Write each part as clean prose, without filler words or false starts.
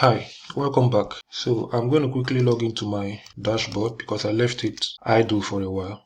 Hi, welcome back. So I'm going to quickly log into my dashboard because I left it idle for a while.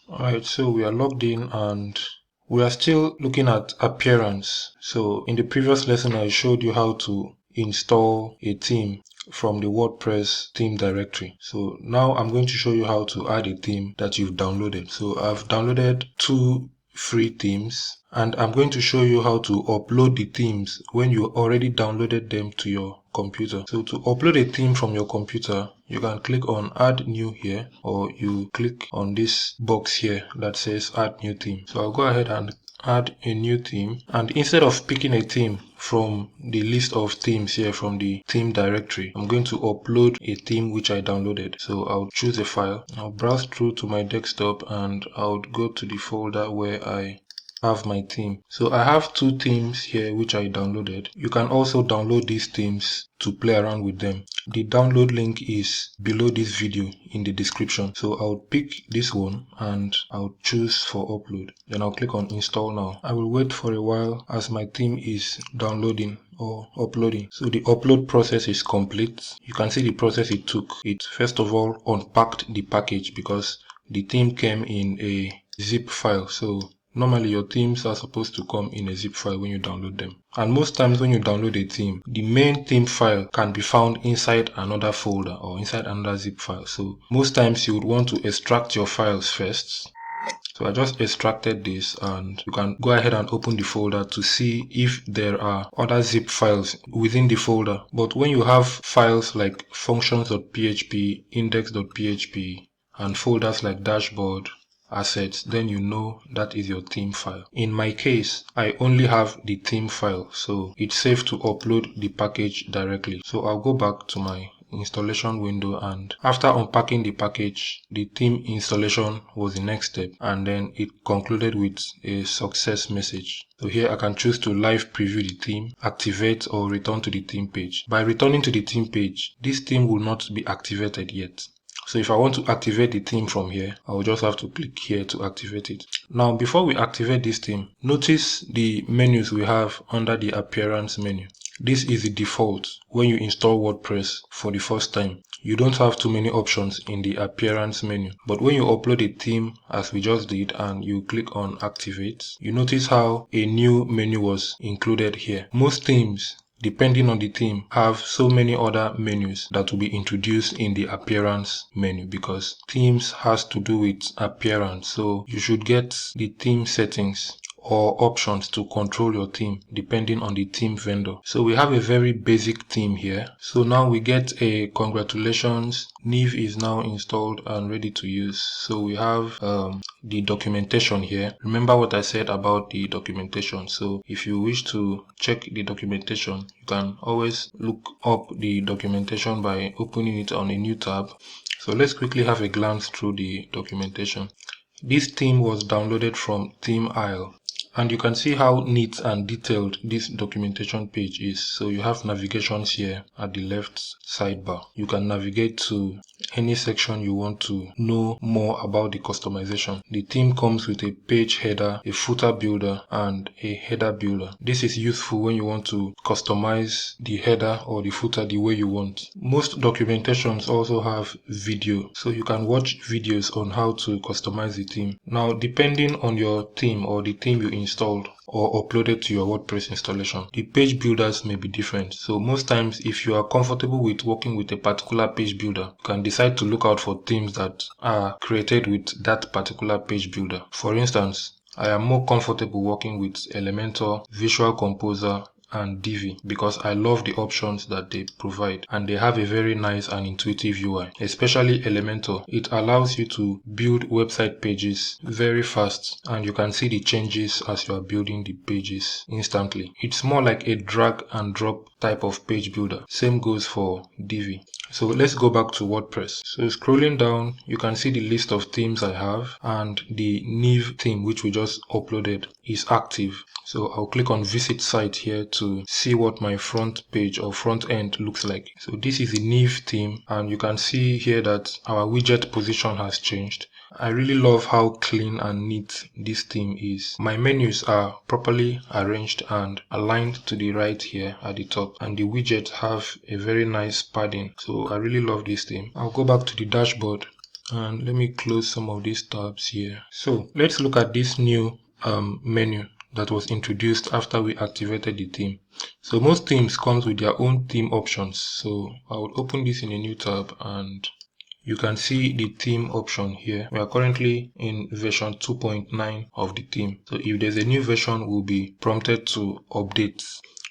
Alright, so we are logged in and we are still looking at appearance. So in the previous lesson I showed you how to install a theme from the WordPress theme directory. So now I'm going to show you how to add a theme that you've downloaded. So I've downloaded two free themes and I'm going to show you how to upload the themes when you already downloaded them to your computer. So to upload a theme from your computer, you can click on add new here, or you click on this box here that says add new theme. So I'll go ahead and add a new theme, and instead of picking a theme from the list of themes here from the theme directory, I'm going to upload a theme which I downloaded. So I'll choose a file, I'll browse through to my desktop, and I'll go to the folder where I have my theme. So I have two themes here which I downloaded. You can also download these themes to play around with them. The download link is below this video in the description. So I'll pick this one and I'll choose for upload. Then I'll click on install now. I will wait for a while as my theme is downloading or uploading. So the upload process is complete. You can see the process it took. It first of all unpacked the package because the theme came in a zip file. So normally your themes are supposed to come in a zip file when you download them. And most times when you download a theme, the main theme file can be found inside another folder or inside another zip file. So most times you would want to extract your files first. So I just extracted this, and you can go ahead and open the folder to see if there are other zip files within the folder. But when you have files like functions.php, index.php, and folders like dashboard, assets, then you know that is your theme file. In my case, I only have the theme file, so it's safe to upload the package directly. So I'll go back to my installation window, and after unpacking the package, the theme installation was the next step, and then it concluded with a success message. So here I can choose to live preview the theme, activate, or return to the theme page. By returning to the theme page, this theme will not be activated yet. So if I want to activate the theme from here, I will just have to click here to activate it. Now, before we activate this theme, notice the menus we have under the appearance menu. This is the default when you install WordPress for the first time. You don't have too many options in the appearance menu. But when you upload a theme, as we just did, and you click on activate, you notice how a new menu was included here. Most themes, depending on the theme, have so many other menus that will be introduced in the appearance menu because themes has to do with appearance. So you should get the theme settings or options to control your theme depending on the theme vendor. So we have a very basic theme here. So now we get a congratulations, Neve is now installed and ready to use. So we have the documentation here. Remember what I said about the documentation. So if you wish to check the documentation, you can always look up the documentation by opening it on a new tab. So let's quickly have a glance through the documentation. This theme was downloaded from Theme Isle. And you can see how neat and detailed this documentation page is. So you have navigations here at the left sidebar. You can navigate to any section you want to know more about the customization. The theme comes with a page header, a footer builder, and a header builder. This is useful when you want to customize the header or the footer the way you want. Most documentations also have video, so you can watch videos on how to customize the theme. Now, depending on your theme or the theme you installed or uploaded to your WordPress installation, the page builders may be different. So most times, if you are comfortable with working with a particular page builder, you can decide to look out for themes that are created with that particular page builder. For instance, I am more comfortable working with Elementor, Visual Composer, and Divi because I love the options that they provide, and they have a very nice and intuitive UI. Especially Elementor, it allows you to build website pages very fast, and you can see the changes as you are building the pages instantly. It's more like a drag and drop type of page builder. Same goes for Divi. So let's go back to WordPress. So scrolling down, you can see the list of themes I have, and the Neve theme which we just uploaded is active. So I'll click on visit site here to to see what my front page or front end looks like. So this is the Neve theme, and you can see here that our widget position has changed. I really love how clean and neat this theme is. My menus are properly arranged and aligned to the right here at the top, and the widgets have a very nice padding. So I really love this theme. I'll go back to the dashboard and let me close some of these tabs here. So let's look at this new menu that was introduced after we activated the theme. So most themes comes with their own theme options. So I will open this in a new tab and you can see the theme option here. We are currently in version 2.9 of the theme. So if there's a new version, we'll be prompted to update.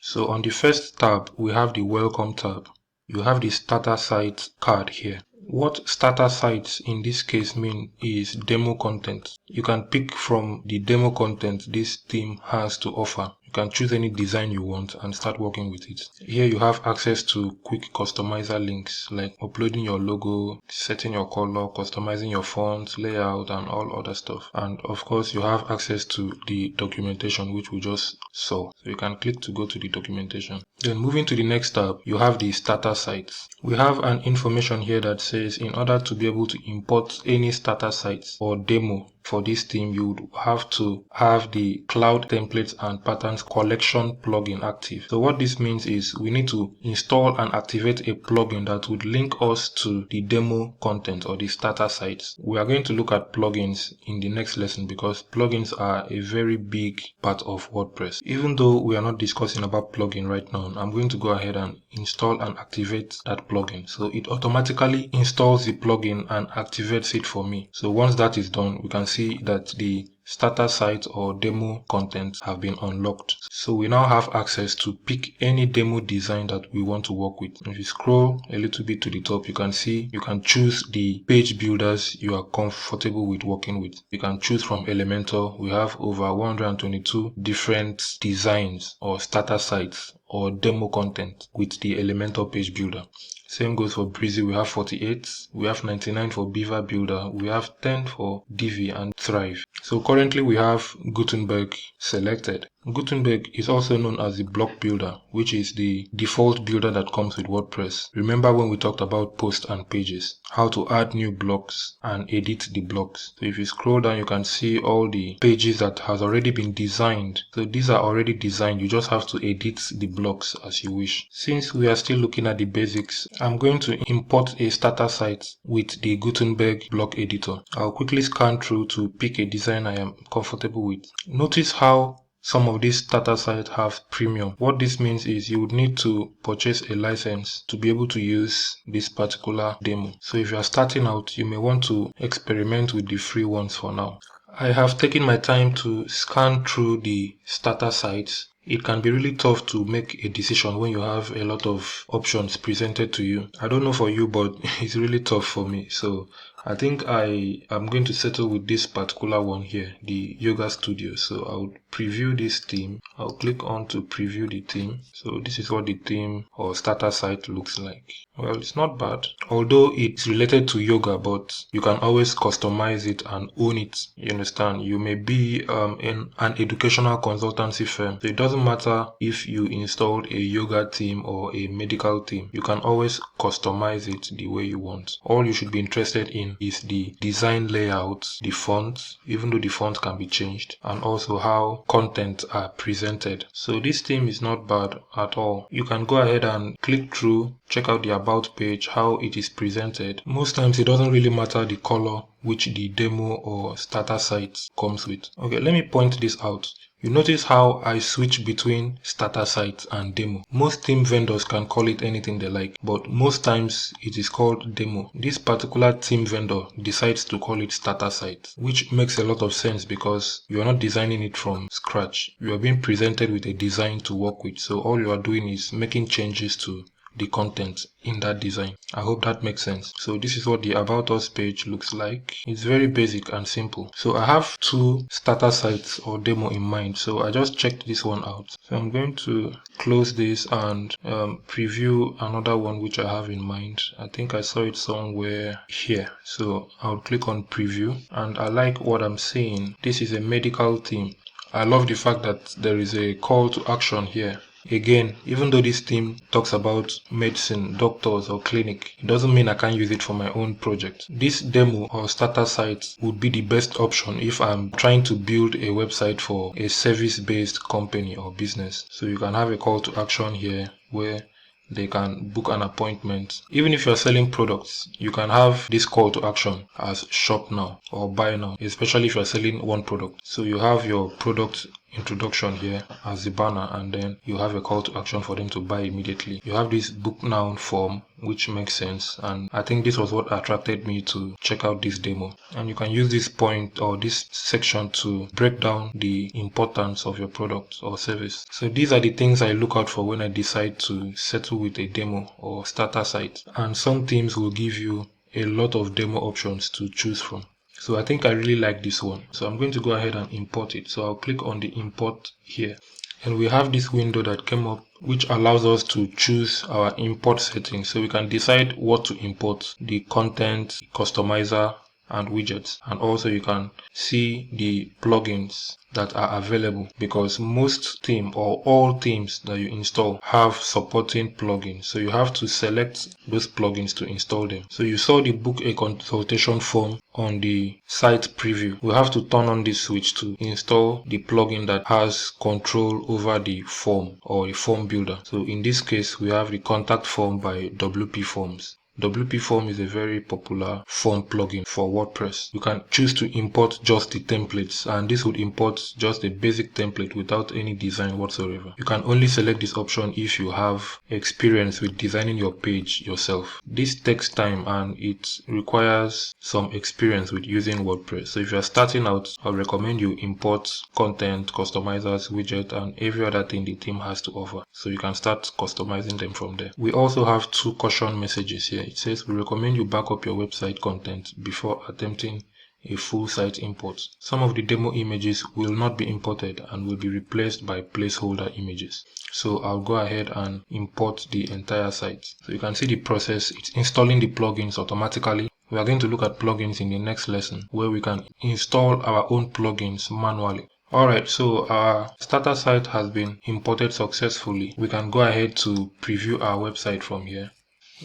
So on the first tab, we have the welcome tab. You have the starter site card here. What starter sites in this case mean is demo content. You can pick from the demo content this theme has to offer. You can choose any design you want and start working with it. Here you have access to quick customizer links like uploading your logo, setting your color, customizing your font, layout, and all other stuff. And of course you have access to the documentation, which we just saw. So you can click to go to the documentation. Then moving to the next tab, you have the starter sites. We have an information here that says in order to be able to import any starter sites or demo for this theme, you would have to have the cloud templates and patterns collection plugin active. So what this means is we need to install and activate a plugin that would link us to the demo content or the starter sites. We are going to look at plugins in the next lesson because plugins are a very big part of WordPress. Even though we are not discussing about plugin right now, I'm going to go ahead and install and activate that plugin. So it automatically installs the plugin and activates it for me. So once that is done, we can see that the starter site or demo content have been unlocked. So we now have access to pick any demo design that we want to work with. If you scroll a little bit to the top, you can see you can choose the page builders you are comfortable with working with. You can choose from Elementor. We have over 122 different designs or starter sites or demo content with the Elementor page builder. Same goes for Breezy. We have 48, we have 99 for Beaver Builder, we have 10 for Divi and Thrive. So currently we have Gutenberg selected. Gutenberg is also known as the block builder, which is the default builder that comes with WordPress. Remember when we talked about posts and pages, how to add new blocks and edit the blocks. So if you scroll down, you can see all the pages that has already been designed. So these are already designed. You just have to edit the blocks as you wish. Since we are still looking at the basics, I'm going to import a starter site with the Gutenberg block editor. I'll quickly scan through to pick a design I am comfortable with. Notice how some of these starter sites have premium. What this means is you would need to purchase a license to be able to use this particular demo. So if you are starting out, you may want to experiment with the free ones for now. I have taken my time to scan through the starter sites. It can be really tough to make a decision when you have a lot of options presented to you. I don't know for you, but it's really tough for me. So I think I am going to settle with this particular one here, the Yoga Studio. So I'll preview this theme. I'll click on to preview the theme. So this is what the theme or starter site looks like. Well, it's not bad, although it's related to yoga, but you can always customize it and own it. You understand? You may be in an educational consultancy firm. So it doesn't matter if you installed a yoga theme or a medical theme. You can always customize it the way you want. All you should be interested in is the design layout, the font, even though the font can be changed, and also how content are presented. So this theme is not bad at all. You can go ahead and click through, check out the about page, how it is presented. Most times it doesn't really matter the color which the demo or starter site comes with. Okay, let me point this out. You notice how I switch between starter site and demo. Most theme vendors can call it anything they like, but most times it is called demo. This particular theme vendor decides to call it starter site, which makes a lot of sense because you are not designing it from scratch. You are being presented with a design to work with, so all you are doing is making changes to the content in that design. I hope that makes sense. So this is what the About Us page looks like. It's very basic and simple. So I have two starter sites or demo in mind. So I just checked this one out. So I'm going to close this and preview another one which I have in mind. I think I saw it somewhere here. So I'll click on preview and I like what I'm seeing. This is a medical theme. I love the fact that there is a call to action here. Again, even though this theme talks about medicine, doctors or clinic, it doesn't mean I can't use it for my own project. This demo or starter site would be the best option if I'm trying to build a website for a service-based company or business. So you can have a call to action here where they can book an appointment. Even if you're selling products, you can have this call to action as shop now or buy now, especially if you're selling one product. So you have your product introduction here as the banner, and then you have a call to action for them to buy immediately. You have this book now form, which makes sense, and I think this was what attracted me to check out this demo. And you can use this point or this section to break down the importance of your product or service. So these are the things I look out for when I decide to settle with a demo or starter site. And some teams will give you a lot of demo options to choose from. So I think I really like this one. So I'm going to go ahead and import it. So I'll click on the import here. And we have this window that came up, which allows us to choose our import settings. So we can decide what to import, the content, customizer, and widgets. And also you can see the plugins that are available, because most theme or all themes that you install have supporting plugins. So you have to select those plugins to install them. So you saw the book a consultation form on the site preview. We have to turn on this switch to install the plugin that has control over the form or the form builder. So in this case, we have the contact form by WP Forms. WP Form is a very popular form plugin for WordPress. You can choose to import just the templates, and this would import just a basic template without any design whatsoever. You can only select this option if you have experience with designing your page yourself. This takes time and it requires some experience with using WordPress. So if you are starting out, I recommend you import content, customizers, widget, and every other thing the theme has to offer. So you can start customizing them from there. We also have 2 caution messages here. It says we recommend you back up your website content before attempting a full site import. Some of the demo images will not be imported and will be replaced by placeholder images. So I'll go ahead and import the entire site. So you can see the process. It's installing the plugins automatically. We are going to look at plugins in the next lesson, where we can install our own plugins manually. Alright, so our starter site has been imported successfully. We can go ahead to preview our website from here.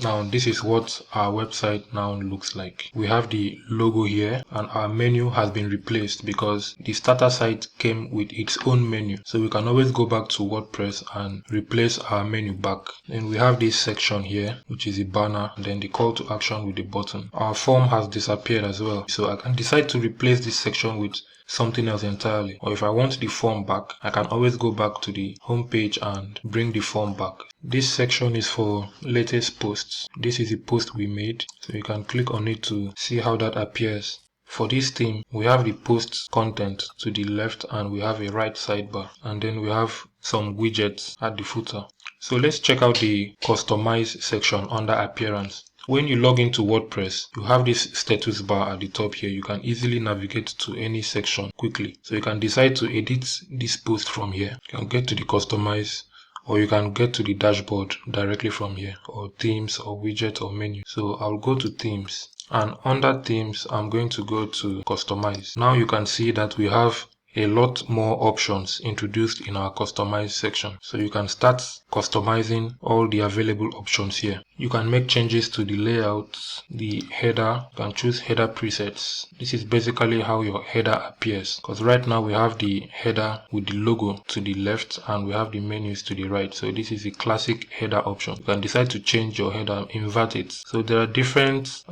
Now this is what our website now looks like. We have the logo here, and our menu has been replaced because the starter site came with its own menu. So we can always go back to WordPress and replace our menu back. Then we have this section here, which is the banner, and then the call to action with the button. Our form has disappeared as well. So I can decide to replace this section with something else entirely, or if I want the form back, I can always go back to the home page and bring the form back. This section is for latest posts. This is the post we made, so you can click on it to see how that appears. For this theme, we have the post content to the left and we have a right sidebar, and then we have some widgets at the footer. So let's check out the customize section under appearance. When you log into WordPress, you have this status bar at the top here. You can easily navigate to any section quickly. So you can decide to edit this post from here. You can get to the customize, or you can get to the dashboard directly from here, or themes, or widget, or menu. So I'll go to themes, and under themes, I'm going to go to customize. Now you can see that we have a lot more options introduced in our customize section. So you can start customizing all the available options here. You can make changes to the layout, the header. You can choose header presets. This is basically how your header appears, because right now we have the header with the logo to the left and we have the menus to the right. So this is the classic header option. You can decide to change your header, invert it. So there are different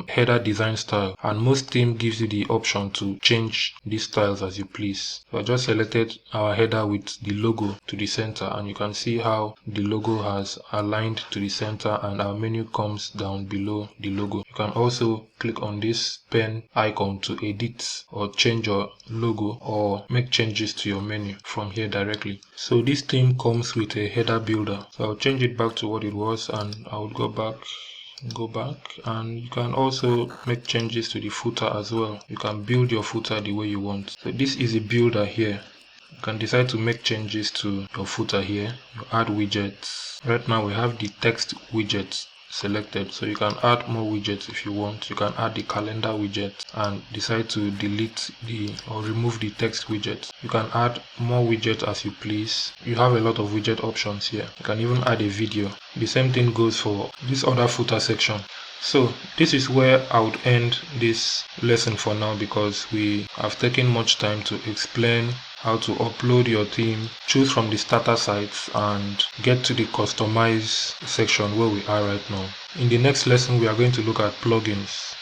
header design styles, and most theme gives you the option to change these styles as you please. So I just selected our header with the logo to the center, and you can see how the logo has aligned to the center and our menu comes down below the logo. You can also click on this pen icon to edit or change your logo or make changes to your menu from here directly. So this theme comes with a header builder. So I'll change it back to what it was, and I'll go back, and you can also make changes to the footer as well. You can build your footer the way you want. So this is a builder here. You can decide to make changes to your footer here. You add widgets. Right now we have the text widgets selected. So you can add more widgets if you want. You can add the calendar widget and decide to delete or remove the text widget. You can add more widgets as you please. You have a lot of widget options here. You can even add a video. The same thing goes for this other footer section. So this is where I would end this lesson for now, because we have taken much time to explain how to upload your theme, choose from the starter sites, and get to the customize section where we are right now. In the next lesson, we are going to look at plugins.